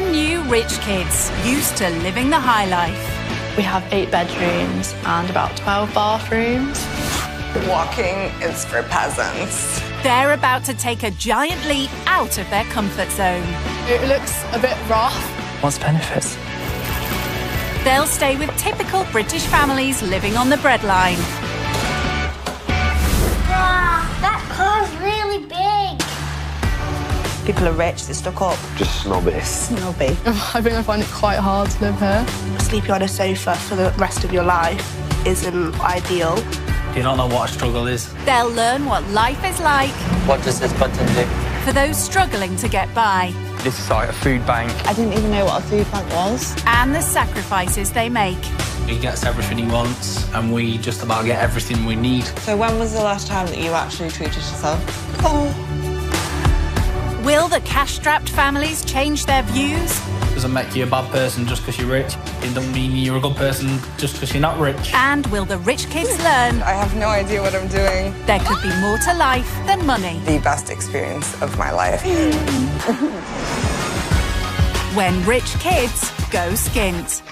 Brand new rich kids, used to living the high life. We have 8 bedrooms and about 12 bathrooms. Walking is for peasants. They're about to take a giant leap out of their comfort zone. It looks a bit rough. What's the benefits? They'll stay with typical British families living on the breadline. Wow, that car's really big. People are rich, they're stuck up. Just snobby. Snobby. I think I find it quite hard to live here. Sleeping on a sofa for the rest of your life isn't ideal. Do you not know what a struggle is? They'll learn what life is like What does this button do? for those struggling to get by, This is like a food bank. I didn't even know what a food bank was. and the sacrifices they make. He gets everything he wants, and we just about get everything we need. So when was the last time that you actually treated yourself? Will the cash-strapped families change their views? Doesn't make you a bad person just because you're rich. It doesn't mean you're a good person just because you're not rich. And will the rich kids learn I have no idea what I'm doing. there could be more to life than money? The best experience of my life. When rich kids go skint.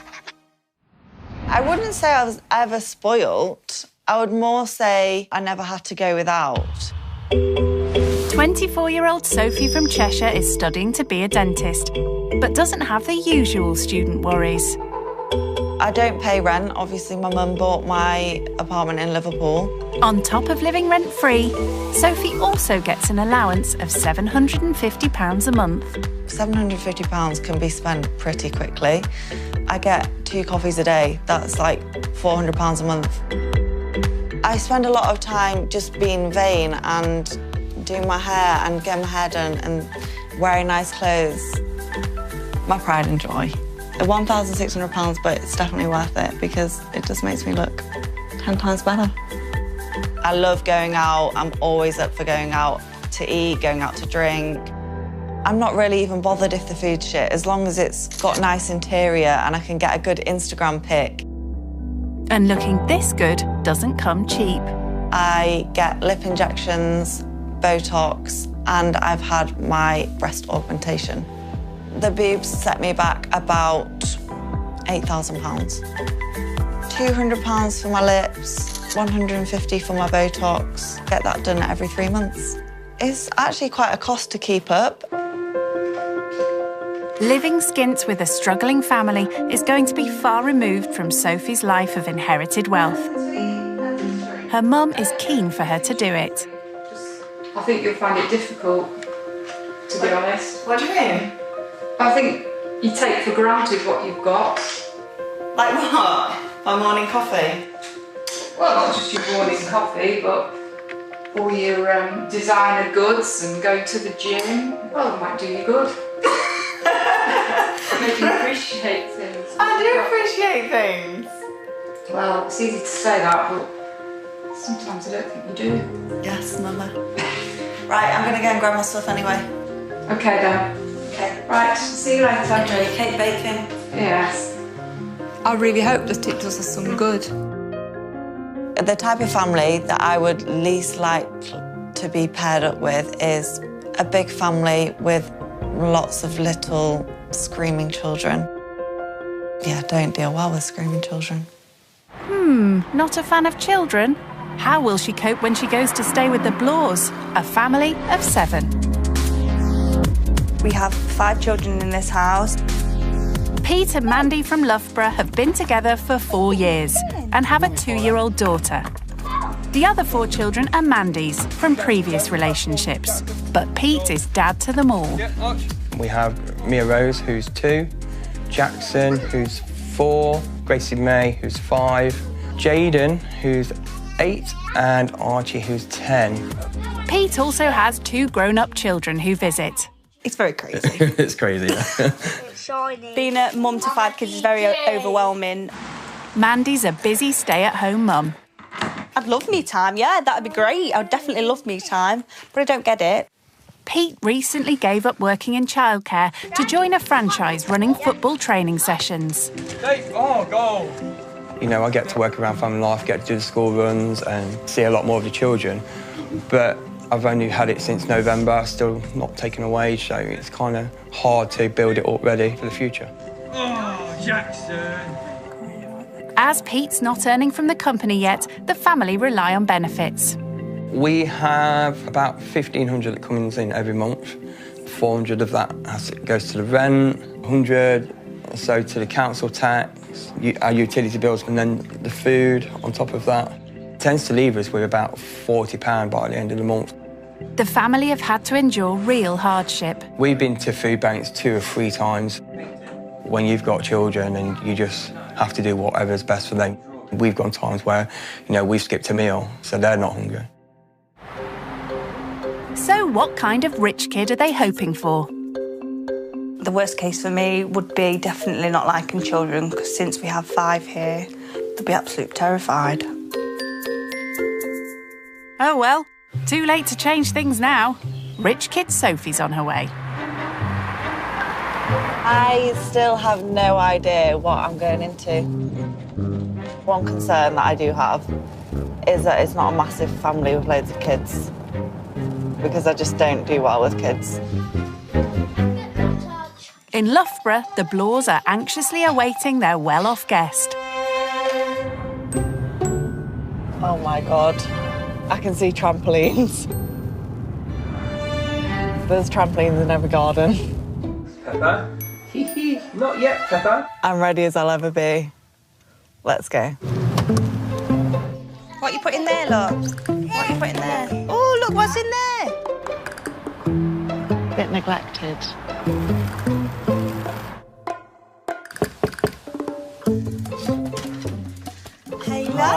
I wouldn't say I was ever spoilt. I would more say I never had to go without. 24-year-old Sophie from Cheshire is studying to be a dentist, but doesn't have the usual student worries. I don't pay rent. Obviously, my mum bought my apartment in Liverpool. On top of living rent-free, Sophie also gets an allowance of £750 a month. £750 can be spent pretty quickly. I get 2 coffees a day. That's like £400 a month. I spend a lot of time just being vain and doing my hair and getting my hair done and wearing nice clothes. My pride and joy. £1,600, but it's definitely worth it because it just makes me look 10 times better. I love going out. I'm always up for going out to eat, going out to drink. I'm not really even bothered if the food's shit, as long as it's got nice interior and I can get a good Instagram pic. And looking this good doesn't come cheap. I get lip injections, Botox, and I've had my breast augmentation. The boobs set me back about £8,000. £200 for my lips, £150 for my Botox. Get that done every 3 months. It's actually quite a cost to keep up. Living skint with a struggling family is going to be far removed from Sophie's life of inherited wealth. Her mum is keen for her to do it. I think you'll find it difficult, to be honest. What do you mean? I think you take for granted what you've got. Like what? My morning coffee? Well, not just your morning coffee, but all your designer goods and going to the gym. Well, it might do you good. Make you appreciate things. I do appreciate things. Well, it's easy to say that, but sometimes I don't think you do. Yes, Mama. Right, I'm gonna go and grab my stuff anyway. Okay, then. Okay. Right, see you later. Enjoy your cake baking. Yes. I really hope that it does us some good. The type of family that I would least like to be paired up with is a big family with lots of little screaming children. Yeah, don't deal well with screaming children. Not a fan of children? How will she cope when she goes to stay with the Blores, a family of 7? We have 5 children in this house. Pete and Mandy from Loughborough have been together for 4 years and have a 2-year-old daughter. The other 4 children are Mandy's from previous relationships, but Pete is dad to them all. We have Mia Rose, who's 2, Jackson, who's 4, Gracie May, who's 5, Jaden, who's 8, and Archie, who's 10. Pete also has 2 grown-up children who visit. It's very crazy. It's crazy, yeah. Being a mum to 5 kids is very overwhelming. Mandy's a busy stay-at-home mum. I'd love me time, yeah, that'd be great. I'd definitely love me time, but I don't get it. Pete recently gave up working in childcare to join a franchise running football training sessions. You know, I get to work around family life, get to do the school runs and see a lot more of the children. But I've only had it since November, still not taken away, so it's kind of hard to build it up ready for the future. Oh, Jackson! As Pete's not earning from the company yet, the family rely on benefits. We have about 1,500 that comes in every month. 400 of that goes to the rent, 100 or so to the council tax, our utility bills, and then the food on top of that. It tends to leave us with about £40 by the end of the month. The family have had to endure real hardship. We've been to food banks 2 or 3 times. When you've got children and you just have to do whatever's best for them. We've gone times where, we've skipped a meal, so they're not hungry. So what kind of rich kid are they hoping for? The worst case for me would be definitely not liking children, because since we have 5 here, they'll be absolutely terrified. Oh well, too late to change things now. Rich kid Sophie's on her way. I still have no idea what I'm going into. One concern that I do have is that it's not a massive family with loads of kids, because I just don't do well with kids. In Loughborough, the Blores are anxiously awaiting their well-off guest. Oh my God, I can see trampolines. There's trampolines in every garden. Pepper? Not yet, Pepper. I'm ready as I'll ever be. Let's go. What you put in there, look? What you put in there? Oh, look what's in there. Bit neglected. Hello.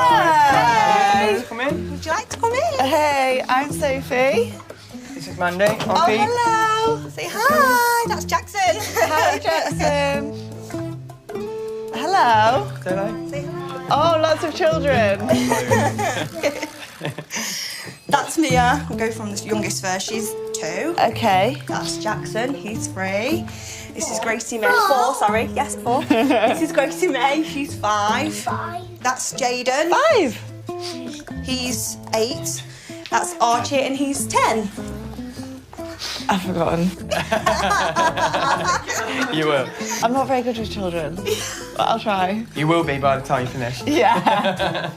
Hey. Come in. Would you like to come in? Hey, I'm Sophie. This is Mandy. I'm Oh, Pete. hello. Say hi. That's Jackson. Hi, Jackson. Hello. Say hello. Say hi. Oh, lots of children. That's Mia. We'll go from the youngest first. She's 2. Okay. That's Jackson. He's 3. This is Gracie May. 4, sorry. Yes, 4. This is Gracie May. She's 5. That's Jaden. 5. He's 8. That's Archie, and he's 10. I've forgotten. You will. I'm not very good with children, but I'll try. You will be by the time you finish. Yeah.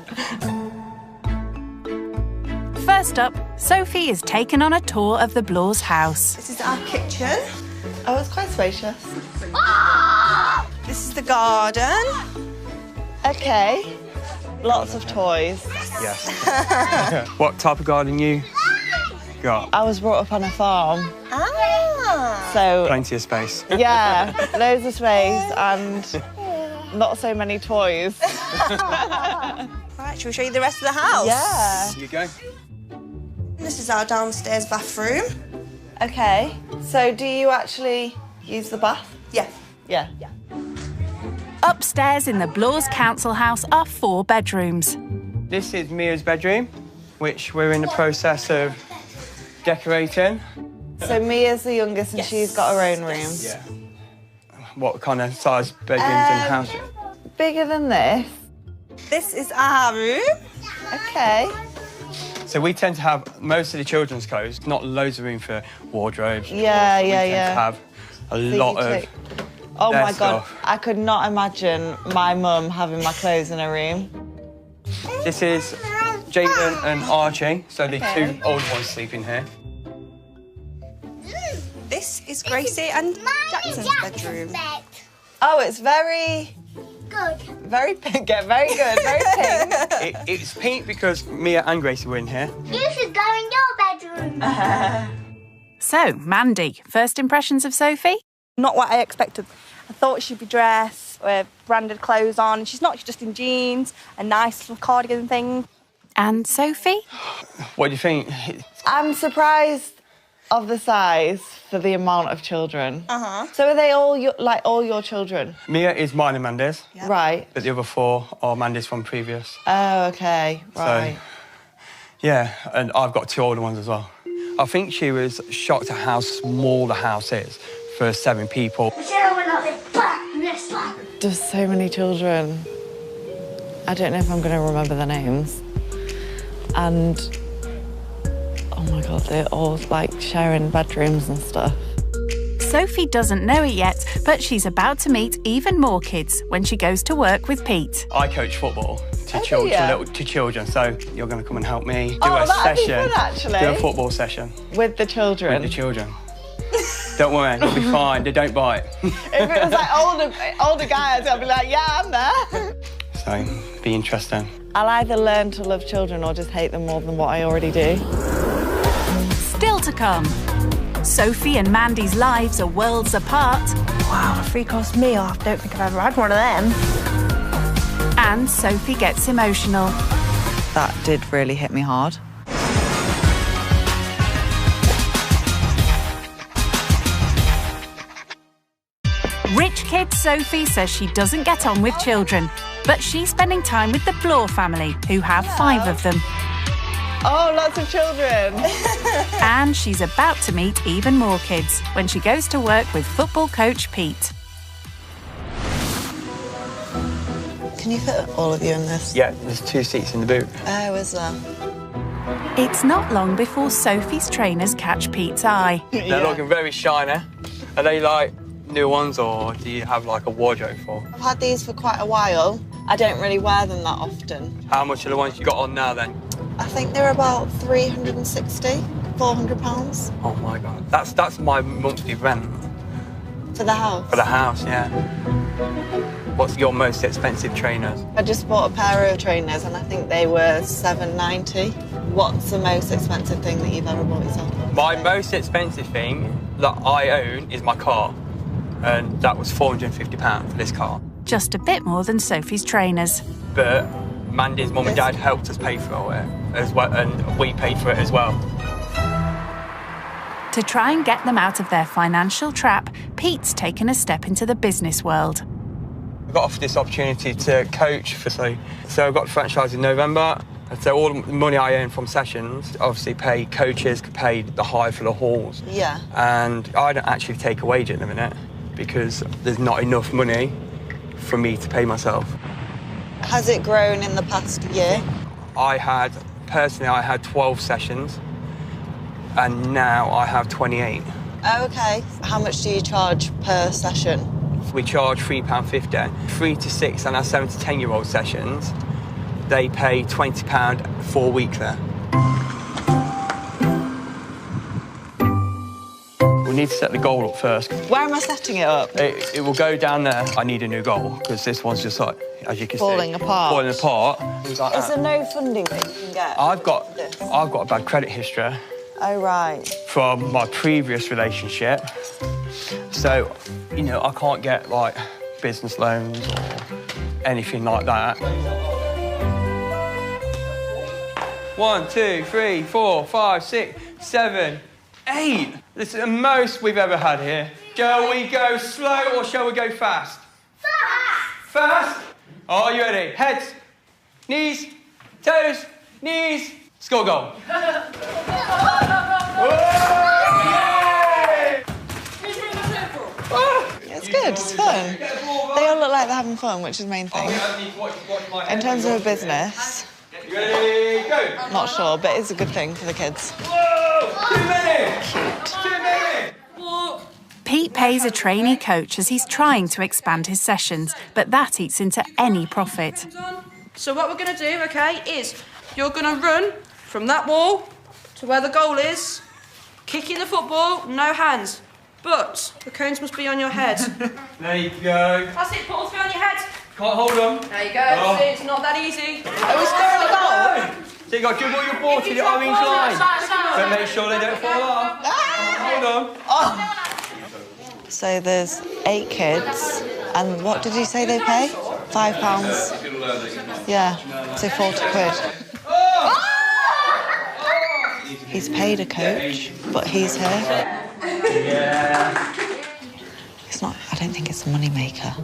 First up, Sophie is taken on a tour of the Blores' house. This is our kitchen. Oh, it's quite spacious. This is the garden. Okay. Lots of toys. Yes. What type of garden you got? I was brought up on a farm. Ah. So, Plenty of space. yeah, loads of space and not so many toys. Right, shall we show you the rest of the house? Yeah. Here you go. This is our downstairs bathroom. Okay. So, do you actually use the bath? Yeah. Yeah. Upstairs in the Blores Council House are 4 bedrooms. This is Mia's bedroom, which we're in the process of decorating. So, Mia's the youngest and she's got her own room. Yeah. What kind of size bedrooms and houses? Bigger than this. This is our room. Okay. So we tend to have most of the children's clothes, not loads of room for wardrobes. Yeah, we yeah, tend yeah. to have a lot of Oh their my God, stuff. I could not imagine my mum having my clothes in her room. This is Jaden and Archie, so the Okay. 2 old ones sleep in here. This is Gracie and Jackson's bedroom. Oh, it's very Good. very pink, very good, very pink. It's pink because Mia and Gracie were in here. You should go in your bedroom. So, Mandy, first impressions of Sophie? Not what I expected. I thought she'd be dressed with branded clothes on. She's not, she's just in jeans, a nice little cardigan thing. And Sophie? What do you think? I'm surprised of the size for the amount of children. Uh-huh. So are they all all your children? Mia is mine and Mandy's, Yeah. Right. but the other 4 are Mandy's from previous. Oh, okay. Right. Yeah, and I've got 2 older ones as well. I think she was shocked at how small the house is for 7 people. Just so many children. I don't know if I'm going to remember their names. And, oh my God, they're all like sharing bedrooms and stuff. Sophie doesn't know it yet, but she's about to meet even more kids when she goes to work with Pete. I coach football to children, so you're going to come and help me do a that'd be session. fun, actually. Do a football session. With the children? With the children. Don't worry, it'll be fine. They don't bite. If it was like older guys, I'd be like, yeah, I'm there. So, be interesting. I'll either learn to love children or just hate them more than what I already do. Still to come. Sophie and Mandy's lives are worlds apart. Wow, a three-course meal. I don't think I've ever had one of them. And Sophie gets emotional. That did really hit me hard. Rich kid Sophie says she doesn't get on with children, but she's spending time with the Bloor family, who have 5 of them. Oh, lots of children. And she's about to meet even more kids when she goes to work with football coach Pete. Can you fit all of you in this? Yeah, there's 2 seats in the boot. Oh, is there? It's not long before Sophie's trainers catch Pete's eye. They're looking very shiny. Are they like new ones, or do you have like a wardrobe for? I've had these for quite a while. I don't really wear them that often. How much are the ones you got on now then? I think they're about 360, £400. Oh my God, that's my monthly rent. For the house? For the house, yeah. What's your most expensive trainers? I just bought a pair of trainers and I think they were £7.90. What's the most expensive thing that you've ever bought yourself? My most expensive thing that I own is my car. And that was £450 for this car. Just a bit more than Sophie's trainers. But Mandy's mum and dad helped us pay for it as well, and we paid for it as well. To try and get them out of their financial trap, Pete's taken a step into the business world. I got offered this opportunity to coach for so I got the franchise in November. And so all the money I earn from sessions, obviously pay coaches, pay the hire for the halls. Yeah. And I don't actually take a wage at the minute because there's not enough money for me to pay myself. Has it grown in the past year? I had 12 sessions and now I have 28. Oh, OK. How much do you charge per session? We charge £3.50. 3 to 6 and our 7 to 10-year-old sessions, they pay £20 for a week there. We need to set the goal up first. Where am I setting it up? It will go down there. I need a new goal because this one's just like, as you can see, falling apart. Is there no funding that you can get? I've got a bad credit history. Oh, right. From my previous relationship. So, you know, I can't get, like, business loans or anything like that. 1, 2, 3, 4, 5, 6, 7, 8. This is the most we've ever had here. Shall we go slow or shall we go fast? Fast! Fast? Are you ready? Heads, knees, toes, knees. Score goal. It's good, it's fun. They all look like they're having fun, which is the main thing. In terms of a business, Ready, go. not sure, but it's a good thing for the kids. Whoa! 2 minutes! Cute. 2 minutes! Pete pays a trainee coach as he's trying to expand his sessions, but that eats into any profit. So what we're going to do, OK, is you're going to run from that wall to where the goal is, kicking the football, no hands. But the cones must be on your head. There you go. That's it, put all 3 on your head. Can't hold them. There you go, Oh. see, it's not that easy. Are we scoring a goal? So you got to dribble your ball to the orange line. But make sure they don't fall off. Hold on. Oh. So there's 8 kids, and what did you say they pay? £5? Yeah, so 40 quid. He's paid a coach, but he's here. Yeah. It's not, I don't think it's a money maker.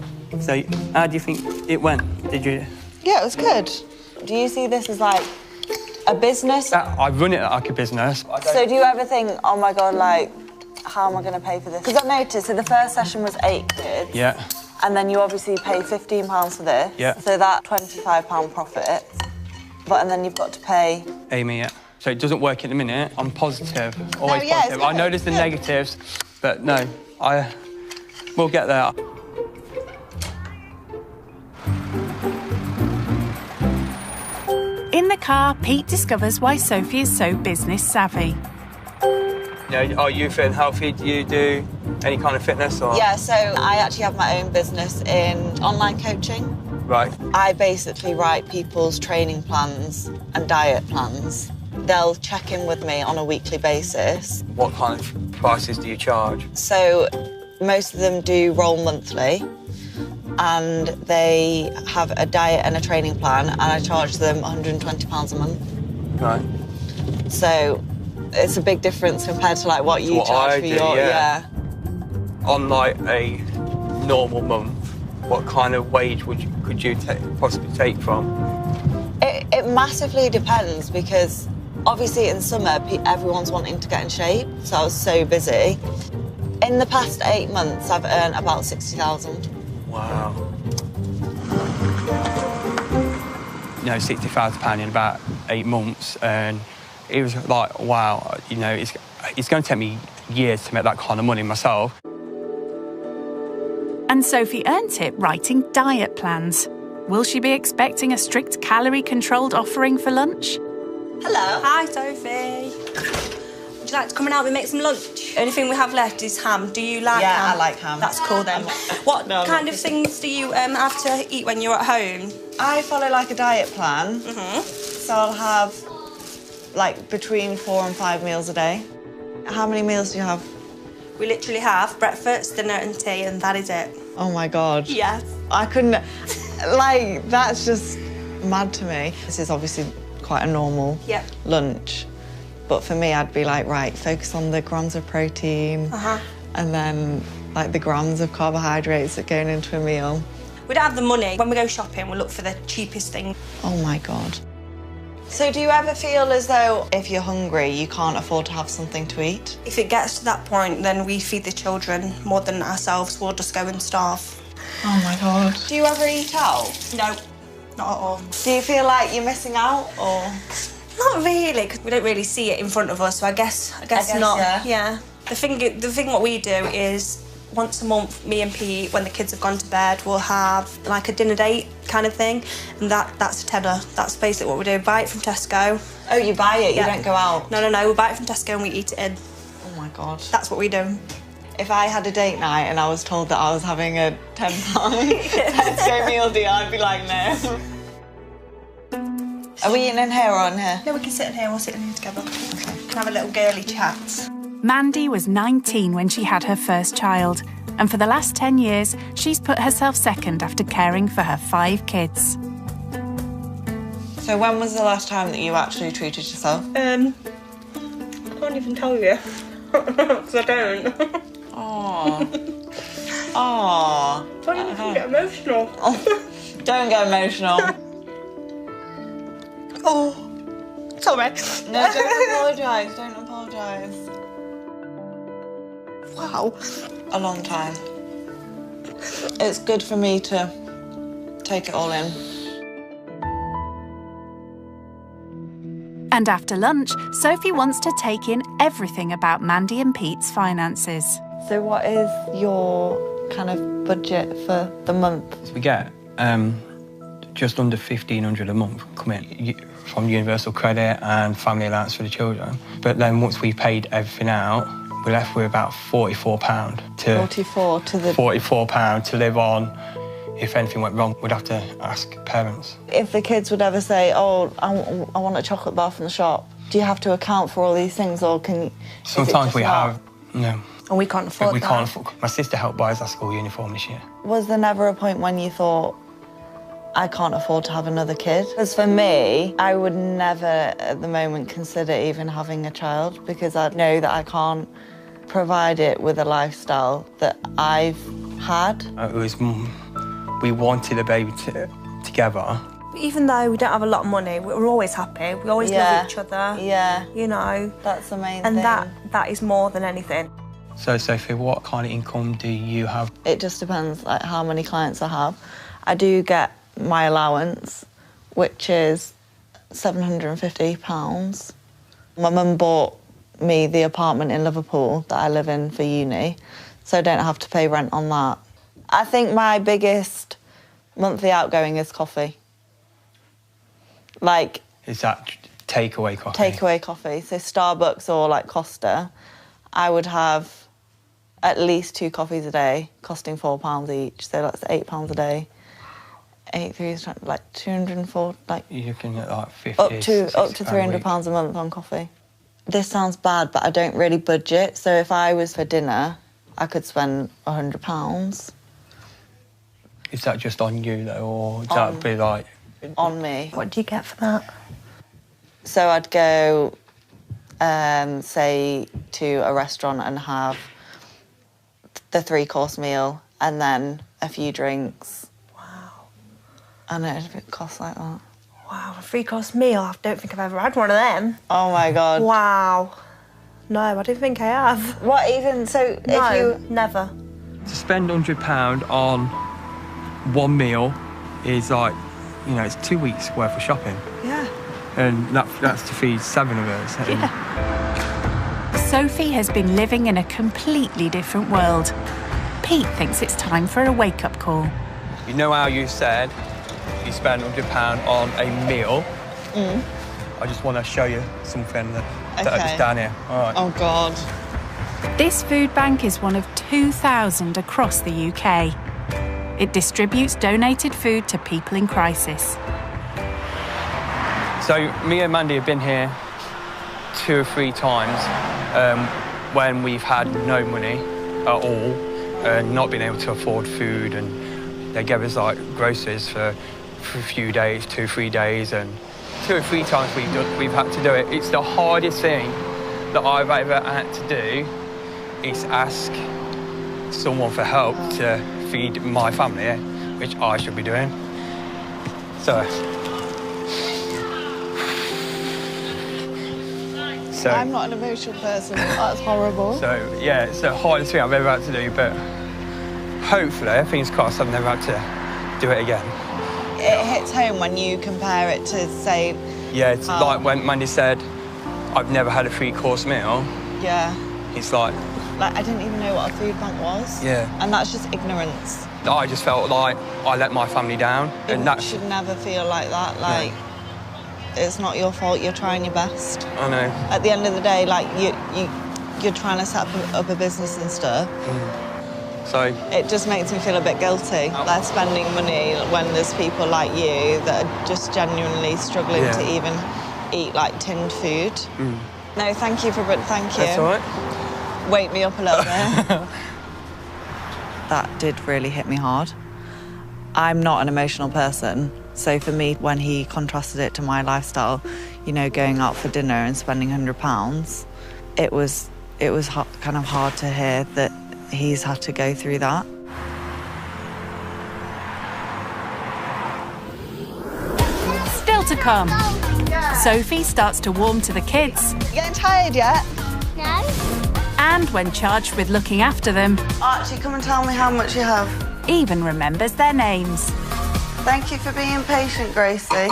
So how do you think it went? Did you? Yeah, it was good. Do you see this as like a business? I run it like a business. So do you ever think, oh my God, like, how am I going to pay for this? Because I noticed, so the first session was 8 kids. Yeah. And then you obviously pay £15 for this. Yeah. So that £25 profit. And then you've got to pay... Amy, yeah. So it doesn't work in a minute. I'm positive, always positive. I know there's the negatives, but no, we'll get there. In the car, Pete discovers why Sophie is so business savvy. Are you fit and healthy? Do you do any kind of fitness? Or? Yeah, so I actually have my own business in online coaching. Right. I basically write people's training plans and diet plans. They'll check in with me on a weekly basis. What kind of prices do you charge? So most of them do roll monthly, and they have a diet and a training plan, and I charge them £120 a month. Right. So it's a big difference compared to like what you charge for your On like a normal month, what kind of wage could you possibly take from? It massively depends, because obviously in summer everyone's wanting to get in shape, so I was so busy. In the past 8 months I've earned about 60,000. Wow. You know, £60,000 in about 8 months, and it was like, wow, you know, it's going to take me years to make that kind of money myself. And Sophie earned it writing diet plans. Will she be expecting a strict calorie-controlled offering for lunch? Hello. Hi, Sophie. Would you like to come and help me make some lunch? Only thing we have left is ham. Do you like ham? Yeah, I like ham. That's cool then. What kind of things do you have to eat when you're at home? I follow like a diet plan. So I'll have like between 4 and 5 meals a day. How many meals do you have? We literally have breakfast, dinner and tea, and that is it. Oh my God. Yes. I couldn't, like, that's just mad to me. This is obviously quite a normal lunch, but for me, I'd be like, right, focus on the grams of protein, and then like the grams of carbohydrates that are going into a meal. We don't have the money. When we go shopping, we look for the cheapest thing. Oh my God. So do you ever feel as though if you're hungry, you can't afford to have something to eat? If it gets to that point, then we feed the children more than ourselves. We'll just go and starve. Oh my God. Do you ever eat out? No, not at all. Do you feel like you're missing out, or? Not really, because we don't really see it in front of us, so I guess not. Yeah. The thing what we do is once a month, me and Pete, when the kids have gone to bed, we'll have like a dinner date kind of thing, and that's a tenner. That's basically what we do. Buy it from Tesco. Oh, you buy it? You don't go out? No, we buy it from Tesco and we eat it in. Oh my God. That's what we do. If I had a date night and I was told that I was having a £10 Tesco meal deal, I'd be like, no. Are we eating in here or in here? No, we can sit in here. We'll sit in here together. Okay. We can have a little girly chat. Mandy was 19 when she had her first child, and for the last 10 years, she's put herself second after caring for her 5 kids. So when was the last time that you actually treated yourself? I can't even tell you, because I don't. Aww. Aww. Don't even get emotional. Oh, don't get emotional. Oh, sorry. No, don't apologise, don't apologise. Wow. A long time. It's good for me to take it all in. And after lunch, Sophie wants to take in everything about Mandy and Pete's finances. So what is your kind of budget for the month? We get just under £1,500 a month coming from Universal Credit and family allowance for the children. But then once we paid everything out, we're left with about £44 £44 to live on. If anything went wrong, we'd have to ask parents. If the kids would ever say, oh, I want a chocolate bar from the shop, do you have to account for all these things, or can you... Sometimes we have, no. And we can't afford that. Can't afford. My sister helped buy us our school uniform this year. Was there never a point when you thought, I can't afford to have another kid? Because for me, I would never at the moment consider even having a child, because I know that I can't provide it with a lifestyle that I've had. We wanted a baby together. Even though we don't have a lot of money, we're always happy. We always love each other. Yeah. You know. That's the main thing. And that is more than anything. So, Sophie, what kind of income do you have? It just depends, like, how many clients I have. I do get my allowance, which is £750. My mum bought me the apartment in Liverpool that I live in for uni, so I don't have to pay rent on that. I think my biggest monthly outgoing is coffee. Like... Is that takeaway coffee? Takeaway coffee. So Starbucks or like Costa, I would have at least 2 coffees a day, costing £4 each. So that's £8 a day. 8 3 is like 204. Like you're looking at like 50. Up to £300 a month on coffee. This sounds bad, but I don't really budget. So if I was for dinner, I could spend £100. Is that just on you though, or would that be like... On me. What do you get for that? So I'd go, say, to a restaurant and have the 3-course meal and then a few drinks. Wow. And it'd cost like that. Wow, a 3-course meal? I don't think I've ever had one of them. Oh, my God. Wow. No, I don't think I have. What, even, so no, if you... never. To spend £100 on one meal is like, you know, it's 2 weeks worth of shopping. Yeah. And that's to feed 7 of us. Yeah. Sophie has been living in a completely different world. Pete thinks it's time for a wake-up call. You know how you said you spend £100 on a meal? Mm. I just want to show you something that's down here. All right. Oh, God. This food bank is one of 2,000 across the UK. It distributes donated food to people in crisis. So me and Mandy have been here 2 or 3 times when we've had no money at all, not been able to afford food, and they gave us like groceries for a few days, 2 or 3 days, and 2 or 3 times we've had to do it. It's the hardest thing that I've ever had to do is ask someone for help to feed my family, which I should be doing. So I'm not an emotional person. That's horrible. So, yeah, it's the hardest thing I've ever had to do, but hopefully, fingers crossed, I've never had to do it again. It hits home when you compare it to, say... Yeah, it's like when Mandy said, I've never had a 3-course meal. Yeah. It's like... Like, I didn't even know what a food bank was. Yeah. And that's just ignorance. I just felt like I let my family down. And that should never feel like that. Like, it's not your fault. You're trying your best. I know. At the end of the day, like, you're trying to set up a business and stuff. So... It just makes me feel a bit guilty. Like, spending money when there's people like you that are just genuinely struggling to even eat, like, tinned food. No, thank you. Thank you. That's all right. Wake me up a little bit. That did really hit me hard. I'm not an emotional person, so for me, when he contrasted it to my lifestyle, you know, going out for dinner and spending £100, it was kind of hard to hear that he's had to go through that. Still to come. Sophie starts to warm to the kids. You getting tired yet? No. And when charged with looking after them... Archie, come and tell me how much you have. Even remembers their names. Thank you for being patient, Gracie.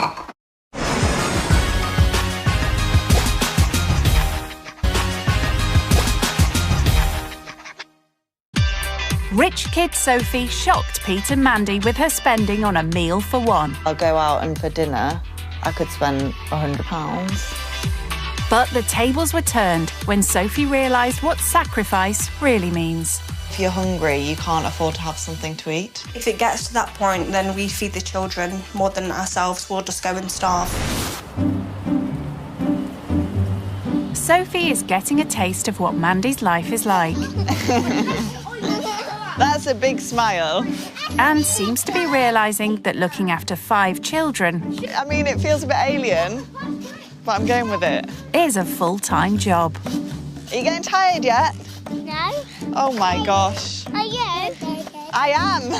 Rich kid Sophie shocked Pete and Mandy with her spending on a meal for one. I'll go out and for dinner, I could spend £100. But the tables were turned when Sophie realised what sacrifice really means. If you're hungry, you can't afford to have something to eat. If it gets to that point, then we feed the children more than ourselves. We'll just go and starve. Sophie is getting a taste of what Mandy's life is like. That's a big smile. And seems to be realising that looking after 5 children... I mean, it feels a bit alien, but I'm going with it. ...is a full-time job. Are you getting tired yet? No. Oh, my gosh. Are you? I am.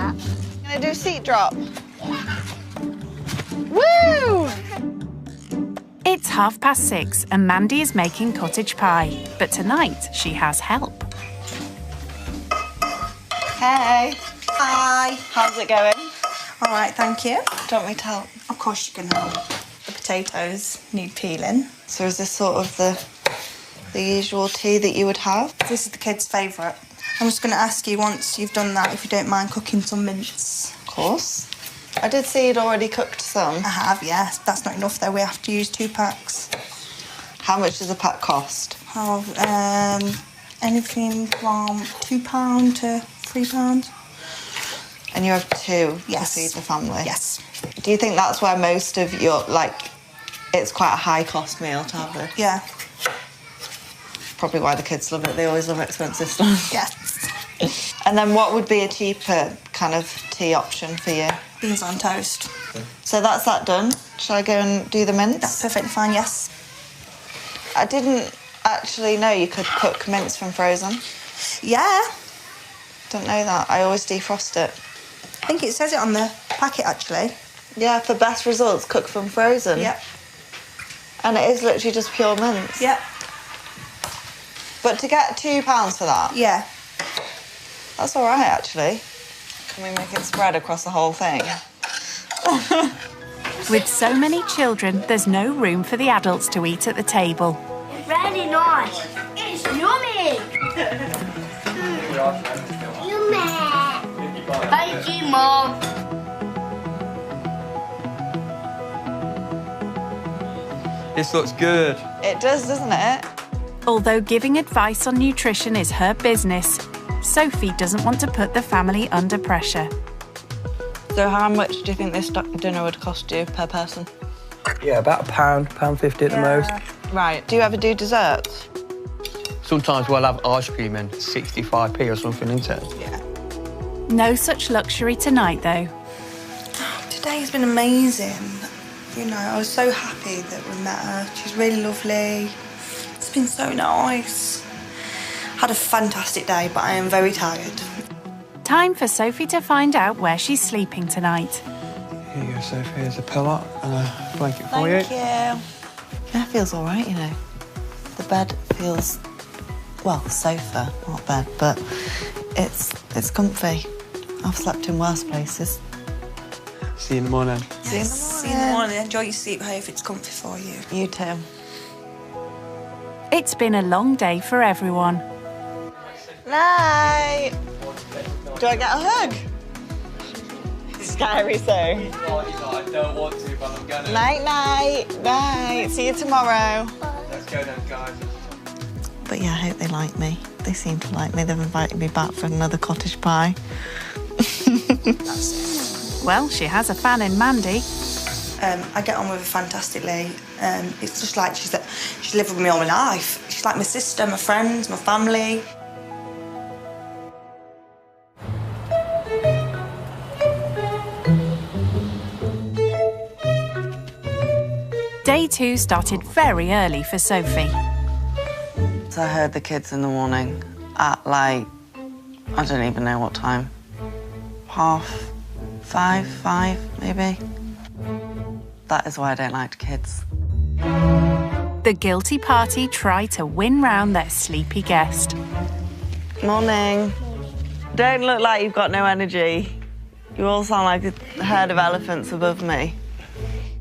I'm going to do seat drop. Woo! It's 6:30 and Mandy is making cottage pie. But tonight, she has help. Hey. Hi. How's it going? All right, thank you. Do you want me to help? Of course you can help. The potatoes need peeling. So is this sort of the usual tea that you would have? This is the kids' favourite. I'm just going to ask you, once you've done that, if you don't mind cooking some mince. Of course. I did see you'd already cooked some. I have, yes. That's not enough, though. We have to use 2 packs. How much does a pack cost? Oh, anything from £2 to £3. And you have 2 yes. to feed the family? Yes. Do you think that's where most of your, like, it's quite a high-cost meal to have this? Yeah. Probably why the kids love it. They always love expensive stuff. Yes. And then what would be a cheaper kind of tea option for you? Beans on toast. So that's that done. Shall I go and do the mince? That's perfectly fine, yes. I didn't actually know you could cook mince from frozen. Yeah. Don't know that. I always defrost it. I think it says it on the packet, actually. Yeah, for best results, cook from frozen. Yep. And it is literally just pure mince. Yep. But to get £2 for that? Yeah. That's all right, actually. Can we make it spread across the whole thing? With so many children, there's no room for the adults to eat at the table. Really nice. It's yummy. Yummy. Thank you, Mom. This looks good. It does, doesn't it? Although giving advice on nutrition is her business, Sophie doesn't want to put the family under pressure. So how much do you think this dinner would cost you per person? Yeah, about £1.50 at the most. Right. Do you ever do desserts? Sometimes we'll have ice cream and 65p or something, isn't it? Yeah. No such luxury tonight, though. Today's been amazing. You know, I was so happy that we met her. She's really lovely. It's been so nice. Had a fantastic day, but I am very tired. Time for Sophie to find out where she's sleeping tonight. Here you go, Sophie. Here's a pillow and a blanket for you. Thank you. That feels all right, you know. The bed feels, well, sofa, not bed, but it's comfy. I've slept in worse places. See you in the morning. Yes, see you in the morning. Enjoy your sleep. Hope it's comfy for you. You too. It's been a long day for everyone. Night. Do I get a hug? Scary, so. I don't want to, but I'm gonna. Night, night, night. See you tomorrow. Let's go then, guys. But yeah, I hope they like me. They seem to like me. They've invited me back for another cottage pie. Well, she has a fan in Mandy. I get on with her fantastically. It's just like she's lived with me all my life. She's like my sister, my friends, my family. Day 2 started very early for Sophie. So I heard the kids in the morning at like, I don't even know what time. 5:30, maybe. That is why I don't like kids. The guilty party tried to win round their sleepy guest. Morning. Don't look like you've got no energy. You all sound like a herd of elephants above me.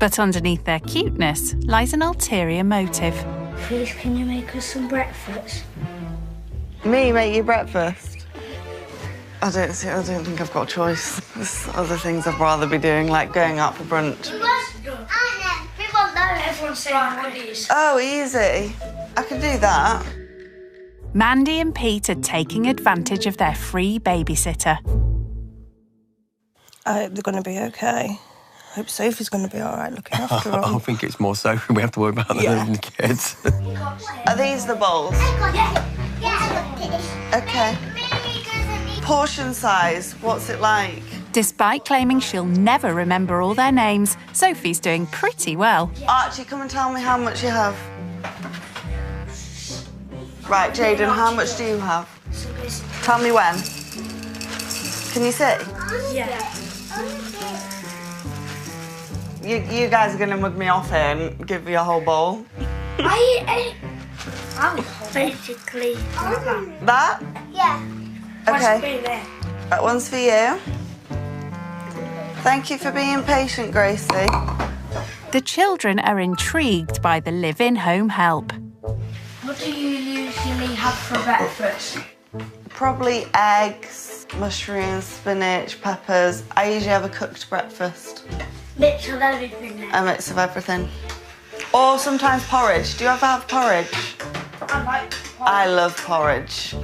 But underneath their cuteness lies an ulterior motive. Please, can you make us some breakfast? Me make you breakfast? I don't think I've got a choice. There's other things I'd rather be doing, like going out for brunch. Everyone's saying goodies. Oh, easy. I can do that. Mandy and Pete are taking advantage of their free babysitter. I hope they're going to be okay. I hope Sophie's going to be all right looking after them. I think it's more Sophie we have to worry about than the kids. Are these the bowls? Okay. Portion size, what's it like? Despite claiming she'll never remember all their names, Sophie's doing pretty well. Archie, come and tell me how much you have. Right, Jayden, how much do you have? Tell me when. Can you see? Yeah. You guys are going to mug me off here and give me a whole bowl. I'm basically That? Yeah. Okay. That one's for you. Thank you for being patient, Gracie. The children are intrigued by the live-in home help. What do you usually have for breakfast? Probably eggs, mushrooms, spinach, peppers. I usually have a cooked breakfast. Mix of everything then? A mix of everything. Or sometimes porridge. Do you ever have porridge? I like porridge. I love porridge.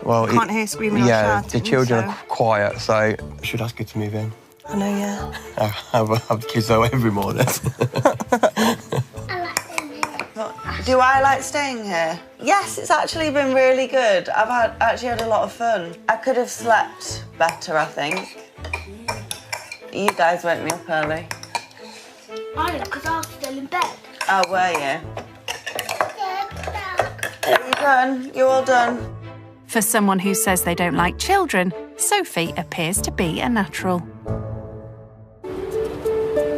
Well, Can't hear screaming or yeah, shouting, the children so- are quiet, so I should ask you to move in. I know, yeah. I have the kids over every morning. Do I like staying here? Yes, it's actually been really good. I've actually had a lot of fun. I could have slept better, I think. You guys woke me up early. I didn't, because I was still in bed. Oh, were you? Are you done? You all done? For someone who says they don't like children, Sophie appears to be a natural.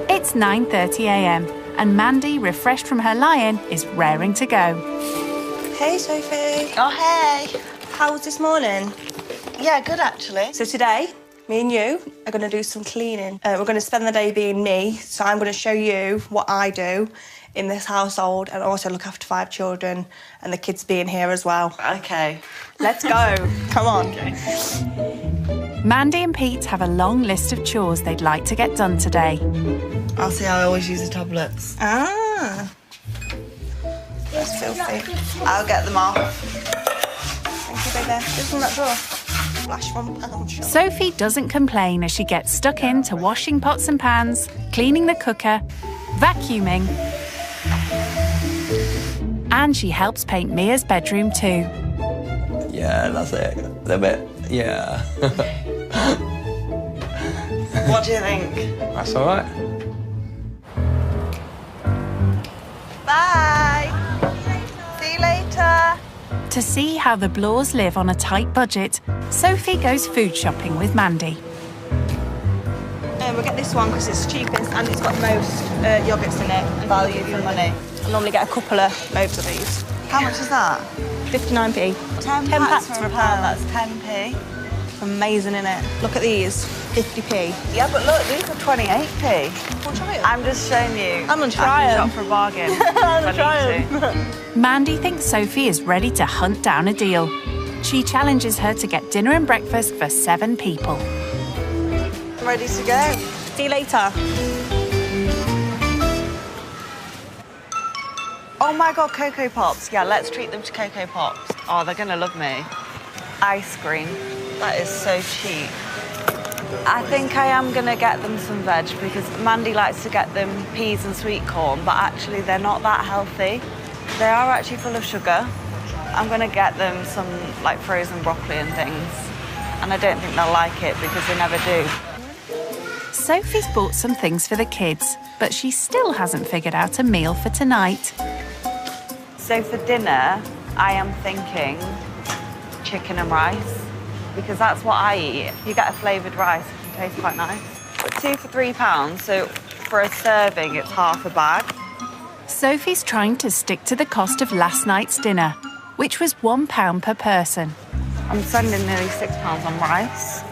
It's 9:30 a.m. and Mandy, refreshed from her lie-in, is raring to go. Hey, Sophie. Oh, hey. How was this morning? Yeah, good actually. So today, me and you are going to do some cleaning. We're going to spend the day being me, so I'm going to show you what I do in this household and also look after 5 children and the kids being here as well. Okay. Let's go. Come on. Okay. Mandy and Pete have a long list of chores they'd like to get done today. I'll see how I always use the tablets. Ah. It's filthy. I'll get them off. Thank you, baby. Just from that drawer. Flash £1. Sure. Sophie doesn't complain as she gets stuck into washing pots and pans, cleaning the cooker, vacuuming, and she helps paint Mia's bedroom too. Yeah, that's it. A bit, yeah. What do you think? That's all right. Bye. See you later. To see how the Blores live on a tight budget, Sophie goes food shopping with Mandy. We'll get this one because it's cheapest and it's got the most yoghurts in it. Value for money. I normally get a couple of loaves of these. How much is that? 59p. 10 packs for a pound, that's 10p. Amazing, innit? Look at these, 50p. Yeah, but look, these are 28p. We'll try it. I'm just showing you. I'm gonna try I can 'em. shop for a bargain. I'm trying. Mandy thinks Sophie is ready to hunt down a deal. She challenges her to get dinner and breakfast for 7 people. I'm ready to go. See you later. Oh my God, Cocoa Pops. Yeah, let's treat them to Cocoa Pops. Oh, they're gonna love me. Ice cream. That is so cheap. I think I am gonna get them some veg because Mandy likes to get them peas and sweet corn, but actually they're not that healthy. They are actually full of sugar. I'm gonna get them some like frozen broccoli and things. And I don't think they'll like it because they never do. Sophie's bought some things for the kids, but she still hasn't figured out a meal for tonight. So for dinner, I am thinking chicken and rice, because that's what I eat. You get a flavoured rice, it can taste quite nice. But 2 for £3, so for a serving, it's half a bag. Sophie's trying to stick to the cost of last night's dinner, which was £1 per person. I'm spending nearly £6 on rice.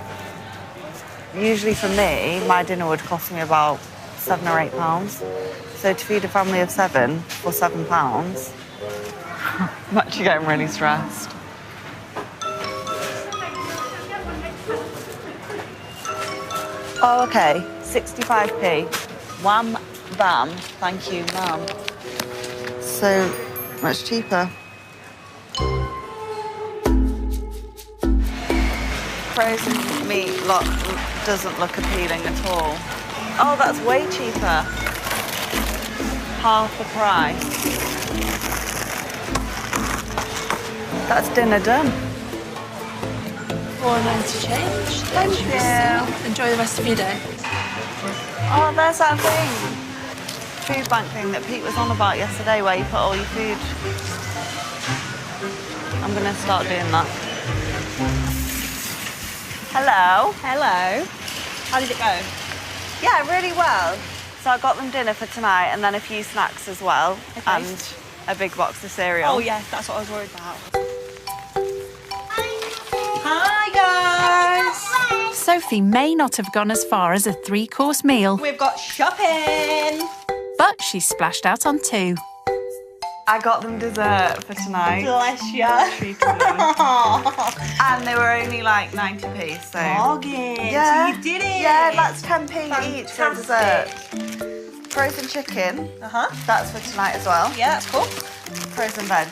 Usually for me, my dinner would cost me about £7 or £8. So to feed a family of 7 for £7, I'm actually getting really stressed. Oh, okay, 65p. Wham, bam, thank you, ma'am. So much cheaper. Frozen meat doesn't look appealing at all. Oh, that's way cheaper. Half the price. That's dinner done. £4.90 change. Thank you. Enjoy the rest of your day. Oh, there's that thing. Food bank thing that Pete was on about yesterday where you put all your food. I'm going to start doing that. Hello. Hello. How did it go? Yeah, really well. So I got them dinner for tonight and then a few snacks as well. Okay. And a big box of cereal. Oh, yes, that's what I was worried about. Hi, guys. Sophie may not have gone as far as a 3-course meal, We've got shopping. but she splashed out on 2. I got them dessert for tonight. Bless you. Treated them. And they were only like 90p, so... Bargain. Yeah. So you did it. Yeah, that's 10p each for dessert. Frozen chicken. That's for tonight as well. Yeah, that's cool. Frozen veg.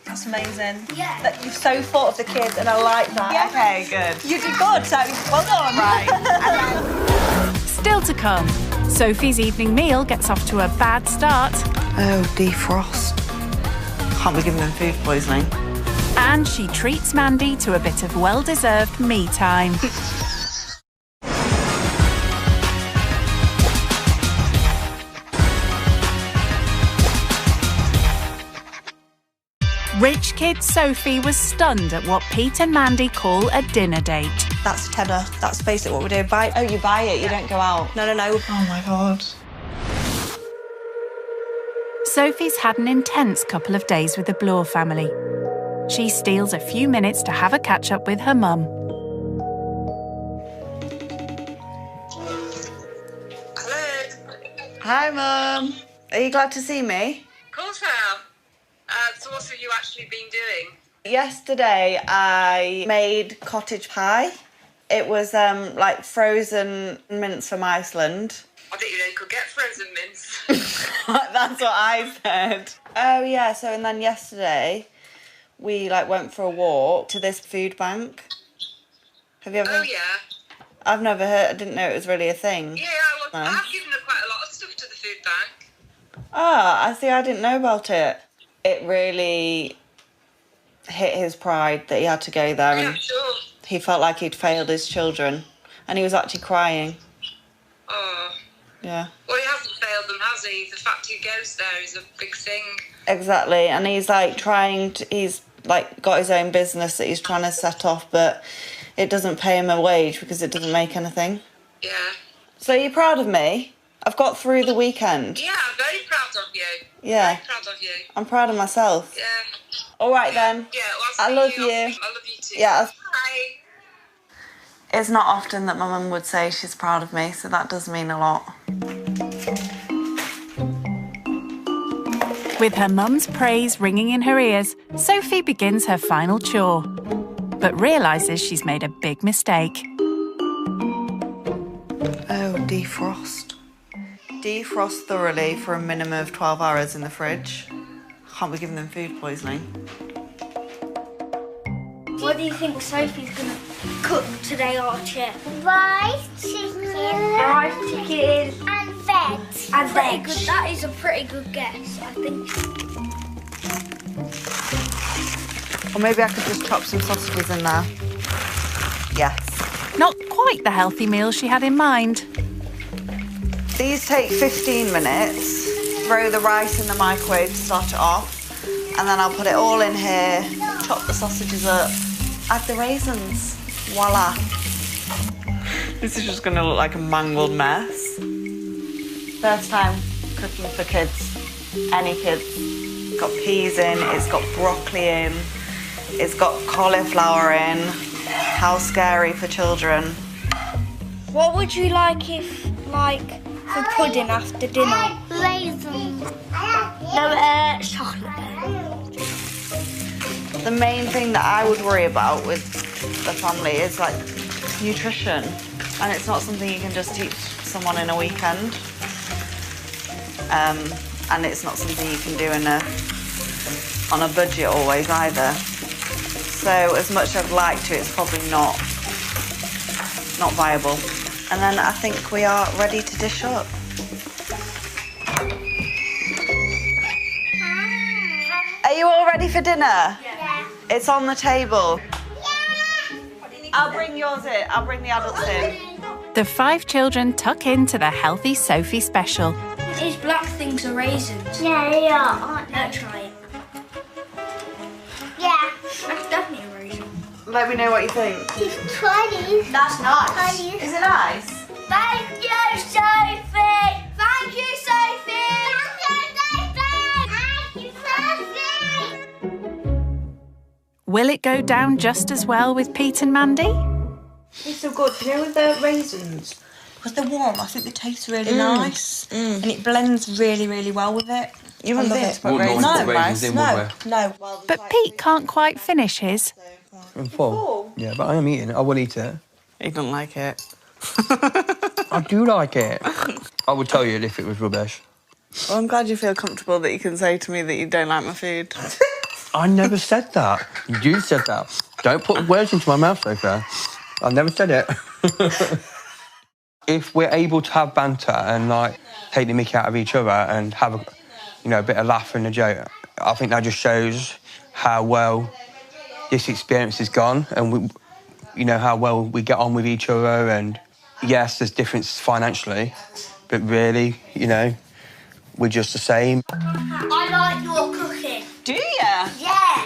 That's amazing. Yeah. That you've so thought of the kids, and I like that. Yeah. Okay, good. You did good, so well done. Right. Still to come, Sophie's evening meal gets off to a bad start. Oh, defrost. Can't be giving them food poisoning. And she treats Mandy to a bit of well-deserved me time. Rich kid Sophie was stunned at what Pete and Mandy call a dinner date. That's a tenner. That's basically what we're doing. Buy. Oh, you buy it, you don't go out? No. Oh my God. Sophie's had an intense couple of days with the Bloor family. She steals a few minutes to have a catch-up with her mum. Hello. Hi, Mum. Are you glad to see me? Of course I am. So what have you actually been doing? Yesterday, I made cottage pie. It was like frozen mince from Iceland. I didn't know you could get frozen mince. That's what I said. Oh yeah, so and then yesterday we like went for a walk to this food bank. Have you ever? Oh yeah. I've never heard. I didn't know it was really a thing. Yeah, well, I've given her quite a lot of stuff to the food bank. Ah, I see. I didn't know about it. It really hit his pride that he had to go there, Yeah, and sure. he felt like he'd failed his children, and he was actually crying. Oh. Yeah. Well, he hasn't failed them, has he? The fact he goes there is a big thing. Exactly, and he's like he's like got his own business that he's trying to set off, but it doesn't pay him a wage because it doesn't make anything. Yeah. So you're proud of me? I've got through the weekend. Yeah, I'm very proud of you. Yeah. Very proud of you. I'm proud of myself. Yeah. All right then. Yeah, well, I love you. I love you too. Yeah. Bye. It's not often that my mum would say she's proud of me, so that does mean a lot. With her mum's praise ringing in her ears, Sophie begins her final chore, but realises she's made a big mistake. Oh, defrost. Defrost thoroughly for a minimum of 12 hours in the fridge. Can't be giving them food poisoning. What do you think Sophie's going to cook today, Archie? Rice, chicken. And veg. And veg. Good. That is a pretty good guess, I think. Or maybe I could just chop some sausages in there. Yes. Not quite the healthy meal she had in mind. These take 15 minutes. Throw the rice in the microwave to start it off. And then I'll put it all in here, chop the sausages up, add the raisins. Voila. This is just going to look like a mangled mess. First time cooking for kids. Any kids. It's got peas in, it's got broccoli in, it's got cauliflower in. How scary for children. What would you like if, like, for pudding after dinner? Raisins. No, chocolate. The main thing that I would worry about with the family is like nutrition, and it's not something you can just teach someone in a weekend, and it's not something you can do on a budget always either. So as much as I'd like to, it's probably not viable. And then I think we are ready to dish up. Are you all ready for dinner? Yeah. It's on the table. Yeah. I'll bring yours in. I'll bring the adults in. The 5 children tuck into the healthy Sophie special. These black things are raisins. Yeah, they are, aren't they? Let's try it. Yeah. That's definitely a raisin. Let me know what you think. Try these. That's nice. Is it nice? Thank you, Sophie. Thank you, Sophie. Thank you, Sophie. Will it go down just as well with Pete and Mandy? It's so good. You know, with the raisins, Because they're warm, I think they taste really nice. And it blends really, really well with it. You wouldn't think to put raisins in, No. But Pete can't quite finish his. I'm full. Yeah, but I am eating it. I will eat it. He doesn't like it. I do like it. I would tell you if it was rubbish. Well, I'm glad you feel comfortable that you can say to me that you don't like my food. I never said that. You said that. Don't put words into my mouth, Sophia. I never said it. If we're able to have banter and, like, take the mickey out of each other and have a, you know, a bit of laugh and a joke, I think that just shows how well this experience has gone and, we, you know, how well we get on with each other. And, yes, there's difference financially, but really, you know, we're just the same. I like your cooking. Do you? Yeah.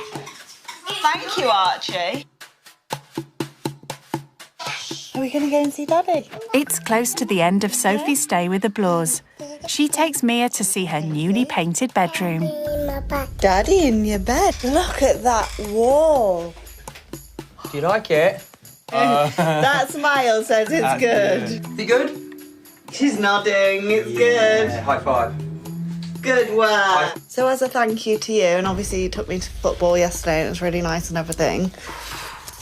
Thank you, Archie. Are we going to go and see Daddy? It's close to the end of Sophie's stay with the Blores. She takes Mia to see her newly painted bedroom. Daddy in your bed. Look at that wall. Do you like it? That smile says it's good. Is it good? She's nodding. It's good. High five. Good work. So as a thank you to you, and obviously you took me to football yesterday and it was really nice and everything,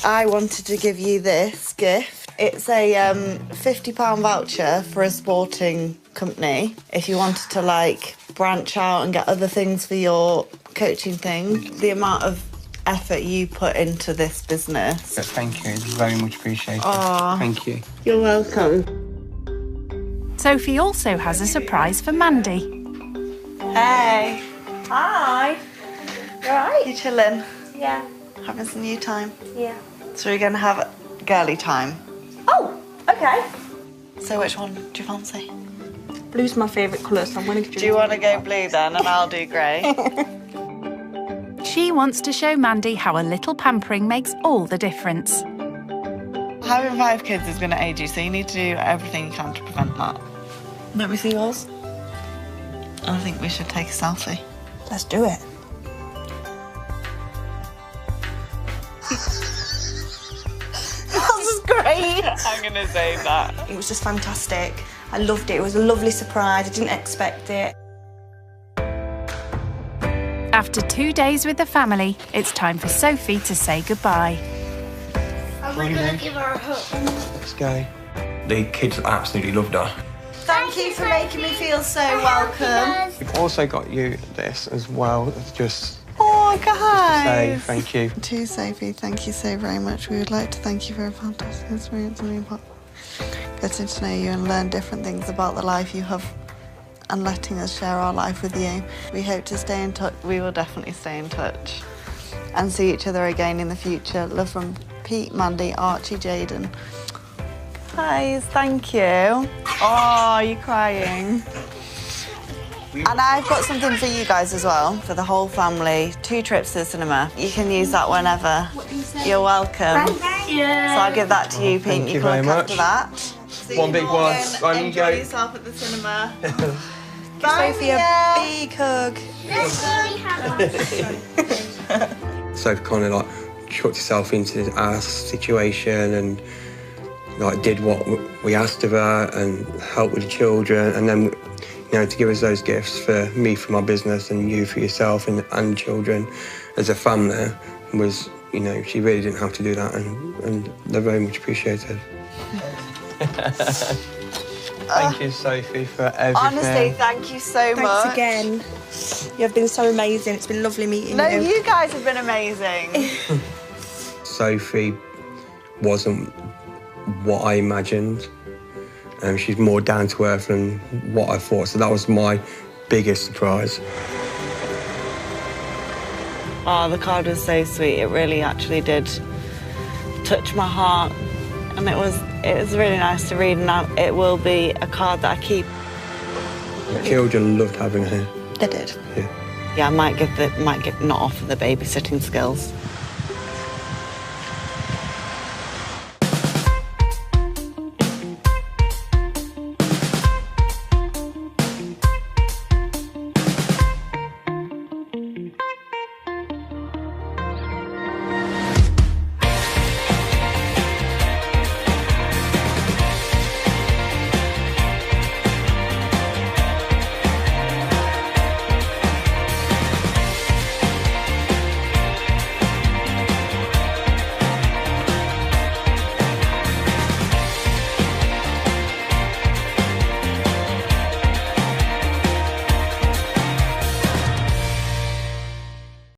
I wanted to give you this gift. It's a £50 voucher for a sporting company. If you wanted to, like, branch out and get other things for your coaching thing, the amount of effort you put into this business. Thank you. It's very much appreciated. Aww. Thank you. You're welcome. Sophie also has a surprise for Mandy. Hey. Hi. You alright? You chilling? Yeah. Having some you time? Yeah. So we're going to have girly time. Oh, okay. So which one do you fancy? Blue's my favourite colour, so I'm going to Do you want to go blue then and I'll do grey? She wants to show Mandy how a little pampering makes all the difference. Having 5 kids is going to age you, so you need to do everything you can to prevent that. Let me see yours. I think we should take a selfie. Let's do it. That was great. I'm going to say that. It was just fantastic. I loved it. It was a lovely surprise. I didn't expect it. After 2 days with the family, it's time for Sophie to say goodbye. And we're going to give her a hug. Let's go. The kids absolutely loved her. Thank you for making me feel so welcome. We've also got you this as well. It's just Oh, to guys. say thank you. To Sophie, thank you so very much. We would like to thank you for a fantastic experience and getting to know you and learn different things about the life you have and letting us share our life with you. We hope to stay in touch. We will definitely stay in touch and see each other again in the future. Love from Pete, Mandy, Archie, Jaden. Guys, thank you. Oh, you're crying. And I've got something for you guys as well, for the whole family. 2 trips to the cinema. You can use that whenever. You're welcome. Thank you. So I'll give that to you, Pete. Thank you can very look much. after that. One big one. On you Enjoy go. yourself at the cinema. Bye, Sophie, a big hug. Let's go have So kind of like chucked herself into our situation and like did what we asked of her and helped with the children, and then, you know, to give us those gifts for me for my business and you for yourself and children as a family was, you know, she really didn't have to do that, and they're very much appreciated. Thank you, Sophie, for everything. Honestly, thank you so much. Thanks again. You have been so amazing. It's been lovely meeting No, you. you guys have been amazing. Sophie wasn't what I imagined. She's more down to earth than what I thought, so that was my biggest surprise. Oh, the card was so sweet. It really actually did touch my heart, and it was really nice to read, and it will be a card that I keep. The children loved having her. They did. Yeah. Yeah, I might not offer the babysitting skills.